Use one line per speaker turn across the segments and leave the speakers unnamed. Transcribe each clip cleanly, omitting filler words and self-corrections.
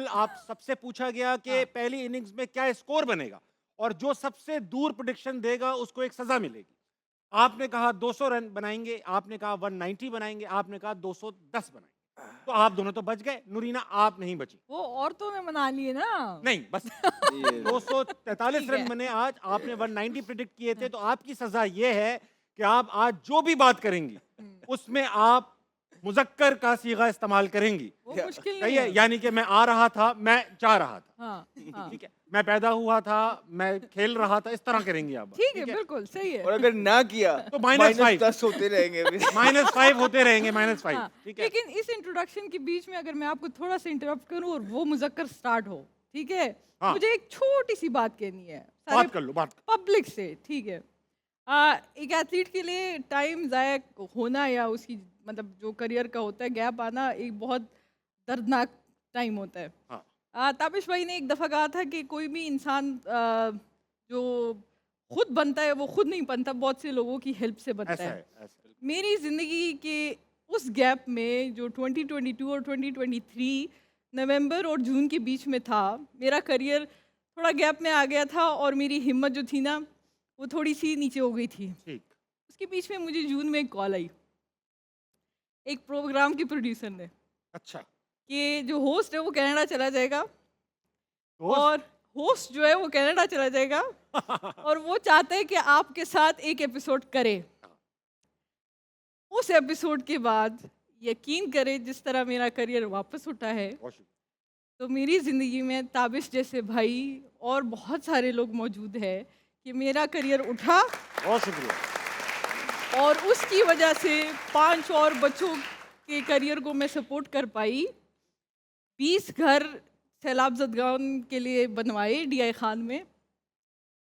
कल आप सबसे पूछा गया कि पहली इनिंग्स में क्या स्कोर बनेगा और जो सबसे दूर प्रेडिक्शन देगा उसको एक सजा मिलेगी। आपने कहा 200 रन बनाएंगे, आपने कहा 190 बनाएंगे, आपने कहा 210 बनाएंगे। तो आप दोनों तो बच गए, नुरीना आप नहीं बची।
वो औरतों ने मना लिए ना।
नहीं, बस
ये
243
ठीक
रन
है।
बने आज, आपने 190 प्रेडिक्ट किए थे, तो आपकी सजा ये है कि आप आज जो भी बात करेंगी उसमें आप मुज़क्कर का सीगा इस्तेमाल करेंगी।
वो मुश्किल
सही
नहीं
है,
है।
यानी कि मैं आ रहा था, मैं जा रहा था।
हाँ, हाँ।
ठीक है, मैं पैदा हुआ था, मैं खेल रहा था, इस तरह करेंगी आप।
ठीक है, बिल्कुल सही है।
और अगर ना किया
तो -5
-10 होते रहेंगे फिर।
-5 होते रहेंगे, -5।
हाँ,
ठीक है,
लेकिन इस इंट्रोडक्शन के बीच में अगर मैं आपको थोड़ा सा इंटरप्ट करूं और वो मुज़क्कर स्टार्ट हो, ठीक है?
हाँ।
मुझे एक छोटी सी बात कहनी है
बात कर लो, बात।
पब्लिक से, ठीक है? एक एथलीट के लिए टाइम ज़ाया होना या उसकी मतलब जो करियर का होता है गैप आना एक बहुत दर्दनाक टाइम होता है।
हाँ।
ताबिश भाई ने एक दफ़ा कहा था कि कोई भी इंसान जो खुद बनता है वो खुद नहीं बनता, बहुत से लोगों की हेल्प से बनता
ऐसा
है।
है, ऐसा है।
मेरी ज़िंदगी के उस गैप में जो 2022 और 2023 नवंबर और जून के बीच में था, मेरा करियर थोड़ा गैप में आ गया था और मेरी हिम्मत जो थी ना वो थोड़ी सी नीचे हो गई थी।
ठीक।
उसके बीच में मुझे जून में एक कॉल आई एक प्रोग्राम के प्रोड्यूसर ने
अच्छा।
कि जो होस्ट है वो कनाडा चला जाएगा
होस्ट?
और होस्ट जो है वो कनाडा चला जाएगा और वो चाहते हैं कि आपके साथ एक एपिसोड करे। उस एपिसोड के बाद यकीन करें जिस तरह मेरा करियर वापस उठा है,
बहुत शुक्रिया।
तो मेरी ज़िंदगी में ताबिश जैसे भाई और बहुत सारे लोग मौजूद हैं कि मेरा करियर उठा
बहुत शुक्रिया।
और उसकी वजह से 5 और बच्चों के करियर को मैं सपोर्ट कर पाई। 20 घर सैलाब ज़दगान के लिए बनवाए डीआई खान में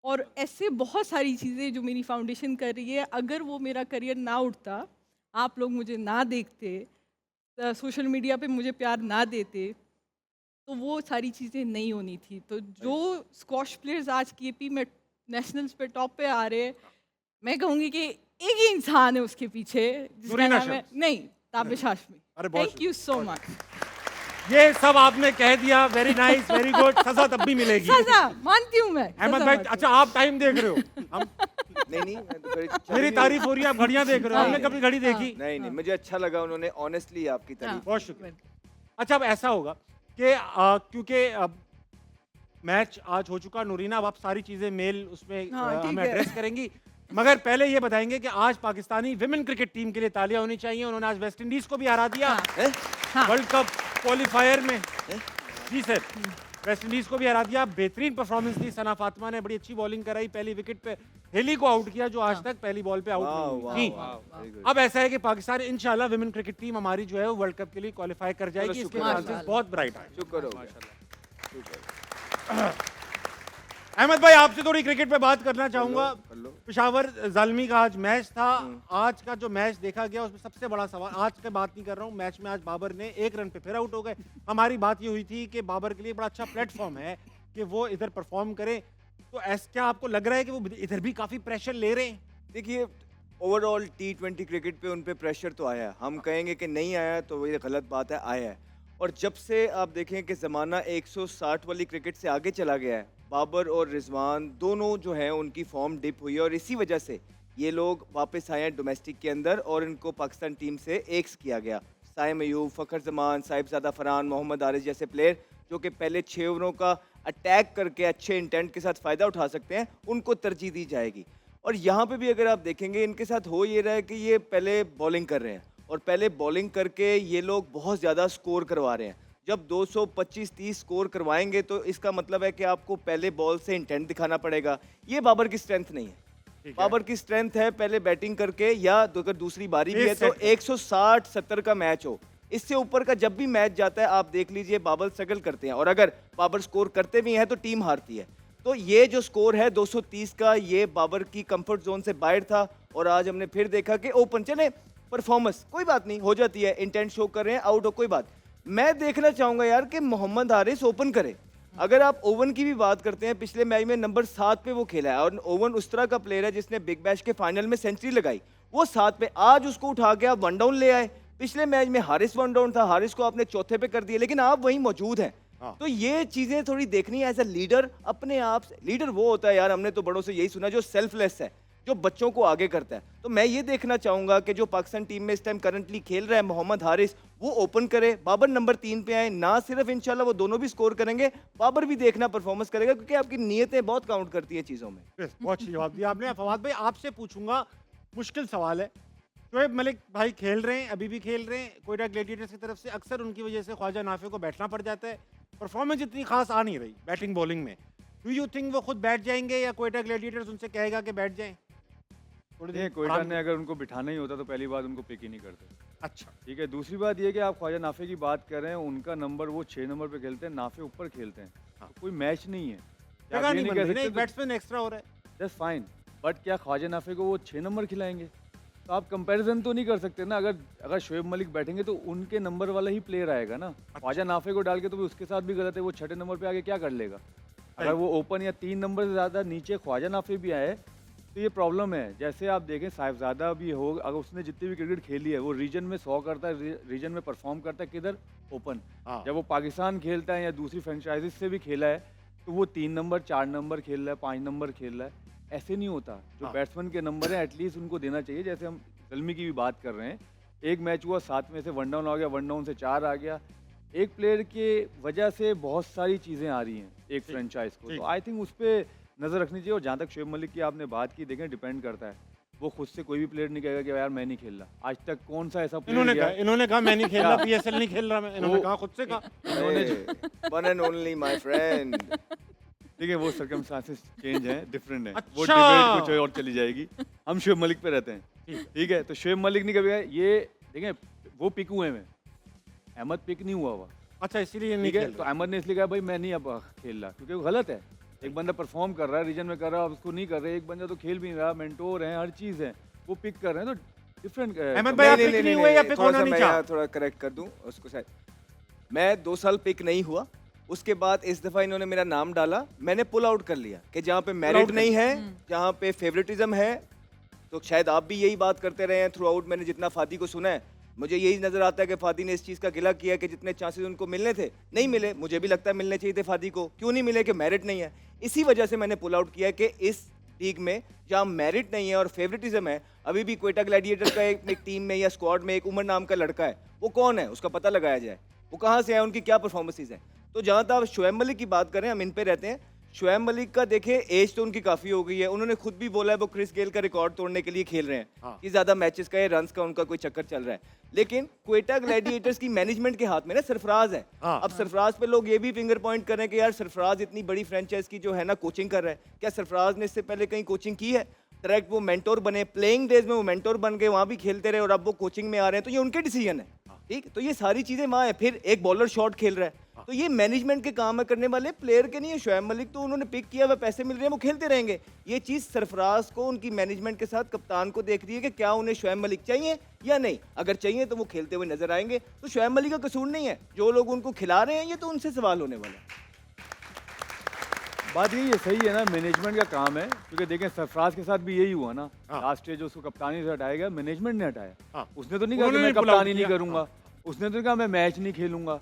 और ऐसे बहुत सारी चीज़ें जो मेरी फाउंडेशन कर रही है। अगर वो मेरा करियर ना उठता, आप लोग मुझे ना देखते, सोशल मीडिया पे मुझे प्यार ना देते, तो वो सारी चीज़ें नहीं होनी थी। तो जो स्क्वॉश प्लेयर्स आज केपी में नेशनल्स पे टॉप पे आ रहे हैं, मैं कहूँगी कि एक ही इंसान है उसके पीछे जिसका
नुरीना
नाम है
शम्स।
नहीं ताबिश हाशमी।
अरे बहुत
थैंक यू सो मच।
ये सब आपने कह दिया, वेरी नाइस, वेरी गुड। सजा तब भी मिलेगी।
सजा मानती हूँ मैं।
अहमद
सजा
भाई,
मानती हूँ।
अच्छा आप टाइम देख रहे हो, हम
नहीं मैं तो चल
मेरी
रही
तारीफ हो रही है, आप घड़ियां देख रहे हो। हमने कभी घड़ी देखी?
नहीं मुझे अच्छा लगा उन्होंने ऑनेस्टली आपकी
हाँ।
तारीफ।
बहुत शुक्रिया। अच्छा, अब ऐसा होगा कि क्योंकि अब मैच आज हो चुका, नुरीना अब आप सारी चीजें मेल उसमें
हाँ, ठीक
हमें
है।
एड्रेस करेंगी, मगर पहले ये बताएंगे कि आज पाकिस्तानी विमेन क्रिकेट टीम के लिए तालियां होनी चाहिए। उन्होंने आज वेस्ट इंडीज को भी हरा दिया
हैं?
हाँ।
वर्ल्ड कप क्वालिफायर में। जी सर, वेस्ट इंडीज को भी हरा दिया। बेहतरीन परफॉर्मेंस थी। सना फातिमा ने बड़ी अच्छी बॉलिंग कराई, पहली विकेट पे हेली को आउट किया जो आज तक पहली बॉल पे आउट
वाह
नहीं
वाह
हुई थी।
वाह वेरी गुड।
अब ऐसा है कि पाकिस्तान इंशाल्लाह विमेन क्रिकेट टीम हमारी जो है वो वर्ल्ड कप के लिए क्वालिफाई कर जाएगी। इसके
शुक्र है।
चांसेस बहुत ब्राइट है।
शुक्र हो गया।
अहमद भाई, आपसे थोड़ी क्रिकेट पे बात करना चाहूंगा।
कर लो।
पेशावर ज़ालमी का आज मैच था। आज का जो मैच देखा गया उसमें सबसे बड़ा सवाल, आज की बात नहीं कर रहा हूँ, मैच में आज बाबर ने 1 रन पे फिर आउट हो गए। हमारी बात ये हुई थी कि बाबर के लिए बड़ा अच्छा प्लेटफॉर्म है कि वो इधर परफॉर्म करें। तो ऐसा क्या आपको लग रहा है कि वो इधर भी काफी प्रेशर ले रहे हैं?
देखिए ओवरऑल T20 क्रिकेट पे उन पे प्रेशर तो आया है। हम कहेंगे कि नहीं आया तो ये गलत बात है, आया है। और जब से आप देखें कि ज़माना 160 वाली क्रिकेट से आगे चला गया है, बाबर और रिजवान दोनों जो हैं उनकी फॉर्म डिप हुई है और इसी वजह से ये लोग वापस आए हैं डोमेस्टिक के अंदर और इनको पाकिस्तान टीम से एक्स किया गया। साइम अयूब, फ़खर जमान, साहिबजादा फरहान, मोहम्मद आरिस जैसे प्लेयर जो कि पहले 6 ओवरों का अटैक करके अच्छे इंटेंट के साथ फ़ायदा उठा सकते हैं, उनको तरजीह दी जाएगी। और यहाँ पे भी अगर आप देखेंगे इनके साथ हो ये रहा है कि ये पहले बॉलिंग कर रहे हैं और पहले बॉलिंग करके ये लोग बहुत ज़्यादा स्कोर करवा रहे हैं। जब 225-30 स्कोर करवाएंगे तो इसका मतलब है कि आपको पहले बॉल से इंटेंट दिखाना पड़ेगा। ये बाबर की स्ट्रेंथ नहीं है। बाबर की स्ट्रेंथ है पहले बैटिंग करके या अगर दूसरी बारी भी है तो 160-70 का मैच हो, इससे ऊपर का जब भी मैच जाता है आप देख लीजिए बाबर स्ट्रगल करते हैं और अगर बाबर स्कोर करते भी हैं तो टीम हारती है। तो ये जो स्कोर है 230 का, ये बाबर की कंफर्ट जोन से बाहर था और आज हमने फिर देखा कि ओपन चले परफॉर्मेंस कोई बात नहीं हो जाती है, इंटेंट शो कर रहे हैं, आउट हो कोई बात। मैं देखना चाहूंगा यार कि मोहम्मद हारिस ओपन करे। अगर आप ओवन की भी बात करते हैं, पिछले मैच में नंबर 7 पे वो खेला है और ओवन उस तरह का प्लेयर है जिसने बिग बैश के फाइनल में सेंचुरी लगाई, वो 7 पे, आज उसको उठा के आप 1 डाउन ले आए। पिछले मैच में हारिस 1 डाउन था, हारिस को आपने चौथे पे कर दिया, लेकिन आप वहीं मौजूद हैं।
हाँ।
तो ये चीजें थोड़ी देखनी है एज अ लीडर अपने आप से। लीडर वो होता है यार, हमने तो बड़ों से यही सुना, जो सेल्फलेस है, जो बच्चों को आगे करता है। तो मैं ये देखना चाहूंगा कि जो पाकिस्तान टीम में इस टाइम करंटली खेल रहा है मोहम्मद हारिस, वो ओपन करे, बाबर नंबर 3 पे आए। ना सिर्फ इंशाल्लाह वो दोनों भी स्कोर करेंगे, बाबर भी देखना परफॉर्मेंस करेगा, क्योंकि आपकी नीयतें बहुत काउंट करती है चीजों में।
यस, बहुत अच्छी जवाब दिया आपने। फवाद भाई आपसे पूछूंगा, मुश्किल सवाल है। शोएब मलिक भाई खेल रहे हैं, अभी भी खेल रहे हैं कोयटा ग्लैडिएटर्स की तरफ से। अक्सर उनकी वजह से ख्वाजा नाफे को बैठना पड़ जाता है, परफॉर्मेंस इतनी खास आ नहीं रही बैटिंग बॉलिंग में। डू यू थिंक वो खुद बैठ जाएंगे या कोयटा ग्लैडिएटर्स उनसे कहेगा कि बैठ जाएं? थोड़ी
नहीं,
देर
कोयटा
आराम
ने अगर उनको बिठाना ही होता तो पहली बात उनको पिक ही नहीं करते।
अच्छा,
ठीक है, दूसरी बात ये कि आप ख्वाजा नाफे की बात कर रहे हैं, उनका नंबर वो 6 नंबर पे खेलते हैं, नाफे ऊपर खेलते हैं।
हाँ।
तो कोई मैच नहीं है। क्या आप
जगह
ये
नहीं
नहीं
बन
कह
रही ना, एक
सकते
बैट्समैन एक्स्ट्रा हो रहा है।
दैट्स फाइन, बट क्या ख्वाजा नाफे को वो 6 नंबर खिलाएंगे? तो आप कंपैरिजन तो नहीं कर सकते ना। अगर शोएब मलिक बैठेंगे तो उनके नंबर वाला ही प्लेयर आएगा ना। ख्वाजा नाफे को डाल के तो भी उसके साथ भी गलत है, वो 6ठे नंबर पे आके क्या कर लेगा? अगर वो ओपन या 3 नंबर से ज़्यादा नीचे ख्वाजा नाफे भी आए तो ये प्रॉब्लम है। जैसे आप देखें साहिबजादा भी हो, अगर उसने जितनी भी क्रिकेट खेली है वो रीजन में 100 करता है, रीजन में परफॉर्म करता है, किधर? ओपन।
हाँ।
जब वो पाकिस्तान खेलता है या दूसरी फ्रेंचाइजीज से भी खेला है तो वो 3 नंबर 4 नंबर खेल रहा है, 5 नंबर खेल रहा है। ऐसे नहीं होता। जो
हाँ।
बैट्समैन के नंबर है एटलीस्ट उनको देना चाहिए। जैसे हम जल्मी की भी बात कर रहे हैं, एक मैच हुआ 7 में से 1 डाउन आ गया, 1 डाउन से 4 आ गया। एक प्लेयर के वजह से बहुत सारी चीज़ें आ रही हैं एक फ्रेंचाइज को।
ठीक।
तो आई थिंक उस पर नज़र रखनी चाहिए। और जहाँ तक शोएब मलिक की आपने बात की, देखें डिपेंड करता है। वो खुद से कोई भी प्लेयर नहीं कहेगा कि यार मैं नहीं खेल रहा। आज तक कौन सा ऐसा
इन्होंने
प्लेयर
कहा, इन्होंने कहा मैं नहीं खेल रहा,
क्या?
पीएसएल नहीं खेल रहा मैं। इन्होंने
वो-
कहा, खुद से कहा।
One and only my friend.
ठीक है, वो सर्कमस्टांसेस चेंज हैं, डिफरेंट है। वो
अच्छा।
डिबेट कुछ और चली जाएगी। हम शोएब मलिक पे रहते हैं। ठीक है, तो शोएब मलिक नहीं कभी ये देखें, वो पिक हुए में, अहमद पिक नहीं हुआ हुआ।
अच्छा, इसीलिए नहीं
ठीक है,
खेल
तो
रहा।
अहमद ने इसलिए कहा भाई मैं नहीं अब खेल रहा, क्योंकि वो गलत है। एक बंदा परफॉर्म कर रहा है, रीजन में कर रहा है, आप उसको नहीं कर रहे। एक बंदा तो खेल भी नहीं रहा, मेंटोर है, हर चीज़ है, वो पिक कर रहे हैं। तो डिफरेंट।
अहमद भाई, आप पिक नहीं हुए या पिक होना नहीं
मैं
चाहा?
यहाँ थोड़ा करेक्ट कर दूं उसको शायद। मैं 2 साल पिक नहीं हुआ, उसके बाद इस दफा इन्होंने मेरा नाम डाला, मैंने पुल आउट कर लिया कि जहाँ पे मेरिट नहीं है, जहाँ पे फेवरेटिज्म है। तो शायद आप भी यही बात करते रहे हैं थ्रू आउट। मैंने जितना फादी को सुना है, मुझे यही नजर आता है कि फादी ने इस चीज़ का गिला किया कि जितने चांसेस उनको मिलने थे नहीं मिले। मुझे भी लगता है मिलने चाहिए थे फादी को, क्यों नहीं मिले? कि मेरिट नहीं है। इसी वजह से मैंने पुल आउट किया कि इस लीग में जहाँ मेरिट नहीं है और फेवरेटिज्म है, अभी भी कोयटा ग्लैडिएटर का एक टीम में या स्क्वाड में एक उमर नाम का लड़का है, वो कौन है उसका पता लगाया जाए, वो कहाँ से है, उनकी क्या परफॉर्मेंसेज है। तो जहाँ तक आप शोएब मलिक की बात करें, हम इन पे रहते हैं। शोएब मलिक का देखें, एज तो उनकी काफ़ी हो गई है। उन्होंने खुद भी बोला है वो क्रिस गेल का रिकॉर्ड तोड़ने के लिए खेल रहे हैं।
हाँ।
कि ज़्यादा मैचेस का या रन्स का उनका कोई चक्कर चल रहा है। लेकिन कोयटा ग्लैडिएटर्स की मैनेजमेंट के हाथ में ना सरफराज है।
हाँ।
अब सरफराज पे लोग ये भी फिंगर पॉइंट कर रहे हैं कि यार सरफराज इतनी बड़ी फ्रेंचाइज की जो है ना कोचिंग कर रहा है, क्या सरफराज ने इससे पहले कहीं कोचिंग की है? डायरेक्ट वो मेंटोर बने, प्लेइंग डेज में वो मेंटोर बन गए, वहाँ भी खेलते रहे और अब वो कोचिंग में आ रहे हैं। तो ये उनके डिसीजन है। ठीक, तो ये सारी चीजें वहाँ है। फिर एक बॉलर शॉट खेल रहा है, तो ये मैनेजमेंट के काम है, करने वाले प्लेयर के नहीं है। शोएब मलिक तो उन्होंने पिक किया, वह पैसे मिल रहे हैं, वो खेलते रहेंगे। ये चीज सरफराज को, उनकी मैनेजमेंट के साथ कप्तान को देख रही है कि क्या उन्हें शोएब मलिक चाहिए या नहीं। अगर चाहिए तो वो खेलते हुए नजर आएंगे। तो शोएब मलिक का कसूर नहीं है, जो लोग उनको खिला रहे हैं ये तो उनसे सवाल होने वाला है।
बात यही है, सही है ना, मैनेजमेंट का काम है। क्योंकि देखें सरफराज के साथ भी यही हुआ ना।
हाँ।
लास्ट स्टेज उसको कप्तानी से हटाया गया, मैनेजमेंट ने हटाया।
हाँ।
उसने तो नहीं कहा कि
उन्होंने
मैं
pull out
कप्तानी नहीं
किया।
करूंगा। उसने तो कहा मैं मैच नहीं खेलूंगा।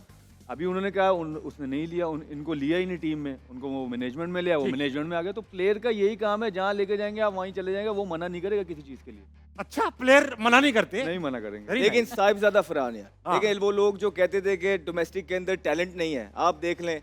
अभी उन्होंने कहा उसने नहीं लिया, इनको लिया ही नहीं टीम में, उनको वो मैनेजमेंट में लिया, वो
ठीक।
मैनेजमेंट में आ गया। तो प्लेयर का यही काम है, जहाँ लेके जाएंगे आप वहीं चले जाएंगे। वो मना नहीं करेगा किसी चीज़ के लिए,
अच्छा, प्लेयर मना नहीं करते?
नहीं मना करेंगे।
Very
लेकिन
nice.
साहिबजादा फरहान यार,
हाँ।
देखिए वो लोग जो कहते थे कि डोमेस्टिक के अंदर टैलेंट नहीं है, आप देख लें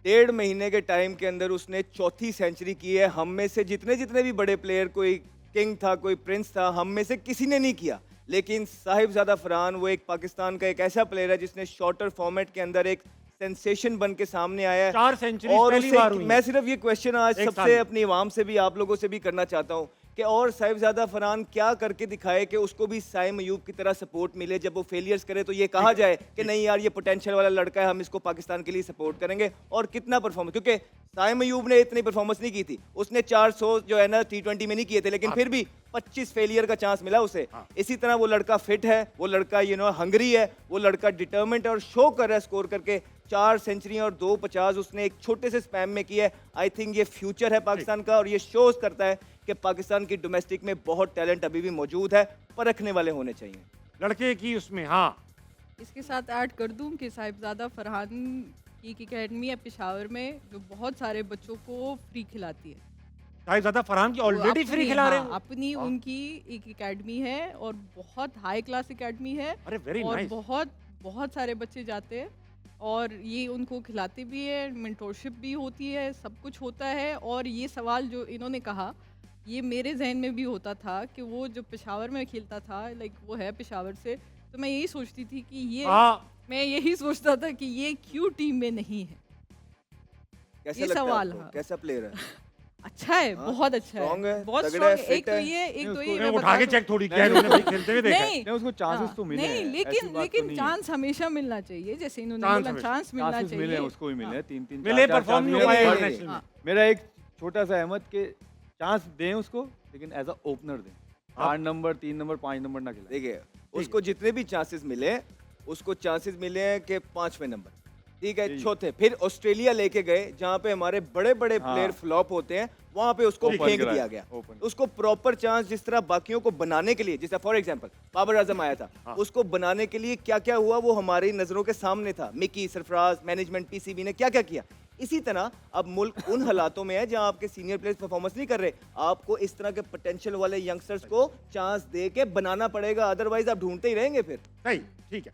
1.5 महीने के टाइम के अंदर उसने 4थी सेंचुरी की है। हम में से जितने भी बड़े प्लेयर, कोई किंग था, कोई प्रिंस था, हम में से किसी ने नहीं किया। लेकिन साहिबजादा फरहान वो एक पाकिस्तान का एक ऐसा प्लेयर है जिसने शॉर्टर फॉर्मेट के अंदर एक सेंसेशन बन के सामने आया है।
4 सेंचुरी
और
पहली
उसे
बार हुई।
मैं सिर्फ ये क्वेश्चन आज
एक साल
सबसे
में।
अपनी आवाम से भी, आप लोगों से भी करना चाहता हूँ कि और साहिबजादा फरहान क्या करके दिखाए कि उसको भी साइम अयूब की तरह सपोर्ट मिले। जब वो फेलियर्स करे तो ये कहा जाए कि नहीं यार ये पोटेंशियल वाला लड़का है, हम इसको पाकिस्तान के लिए सपोर्ट करेंगे। और कितना परफॉर्मेंस, क्योंकि साइम अयूब ने इतनी परफॉर्मेंस नहीं की थी, उसने 400 जो है ना T20 में नहीं किए थे, लेकिन फिर भी 25 फेलियर का चांस मिला उसे। इसी तरह वो लड़का फिट है, वो लड़का हंगरी है, वो लड़का डिटर्मेंट है और शो कर रहा है स्कोर करके। 4 सेंचुरी और 2 50 उसने एक छोटे से स्पैम में किया है। आई थिंक ये फ्यूचर है पाकिस्तान का और ये शोज करता है कि पाकिस्तान की डोमेस्टिक में बहुत टैलेंट अभी भी मौजूद है, परखने वाले होने चाहिए।
लड़के की उसमें, हाँ।
इसके साथ ऐड कर दूं कि साहिबजादा फरहान कि एक एकेडमी है पेशावर में जो बहुत सारे बच्चों को फ्री खिलाती है।
साहिब ज़्यादा फरहान की
वो
ऑलरेडी फ्री
अपनी-
खिला रहे
हाँ,
हो।
अपनी
वाह।
उनकी एक एकेडमी है और बहुत हाई क्लास एकेडमी है
अरे वेरी
और
नाइस।
बहुत बहुत सारे बच्चे जाते हैं और ये उनको खिलाते भी है, मेंटोरशिप भी होती है, सब कुछ होता है। और ये सवाल जो इन्होंने कहा ये मेरे जहन में भी होता था कि वो जो पेशावर में खेलता था, लाइक वो है पेशावर से, तो मैं यही सोचती थी कि ये मैं यही सोचता था कि ये क्यों टीम में नहीं है।
कैसा
ये
लगता है
सवाल,
आपको?
हाँ।
कैसा प्लेयर है?
अच्छा है,
हाँ,
बहुत अच्छा
strong
है,
है,
बहुत
तगड़ा है,
स्ट्रॉन्ग। एक
fit
तो
है।
ये एक तो
नहीं,
ये
उसको
मैं
उठा
बता
के
दूं-
चेक थोड़ी किया है, मैंने भाई खेलते हुए देखा है।
नहीं
नहीं उसको चांसेस
हाँ,
तो मिले
नहीं,
हैं,
लेकिन
ऐसी बात तो
लेकिन
नहीं है।
चांस हमेशा मिलना चाहिए, जैसे इन्होंने
चांस
बोला
हमेशा।
चांस मिलना
चांसेस मिले हैं,
चाहिए।
उसको भी मिले हैं, 3-3
मिले,
4-4
परफॉर्म नहीं
चांस
हो पाया
मिले।
इंटरनेशनल में।
हाँ।
मेरा एक छोटा सा अहमद के चांस दें उसको, लेकिन एज अ ओपनर दें। 8 नंबर, 3 नंबर, 5 नंबर ना खिलाएं।
देखिए उसको जितने भी चांसेस मिले उसको चांसेस मिले हैं कि 5वें नंबर, ठीक है,
जी।
चौथे। फिर ऑस्ट्रेलिया लेके गए जहाँ पे हमारे बड़े बड़े
हाँ।
प्लेयर फ्लॉप होते हैं, वहां पे उसको
Open
फेंक
कराया,
दिया गया।
open।
उसको प्रॉपर चांस जिस तरह बाकियों को बनाने के लिए, जैसे फॉर एग्जांपल बाबर आजम आया था,
हाँ।
उसको बनाने के लिए क्या क्या हुआ वो हमारी नजरों के सामने था। मिकी, सरफराज, मैनेजमेंट, पीसीबी ने क्या क्या किया। इसी तरह अब मुल्क उन हालातों में है जहां आपके सीनियर प्लेयर्स परफॉर्मेंस नहीं कर रहे। आपको इस तरह के पोटेंशियल वाले यंगस्टर्स को चांस दे के बनाना पड़ेगा, अदरवाइज आप ढूंढते ही रहेंगे फिर।
सही, ठीक है।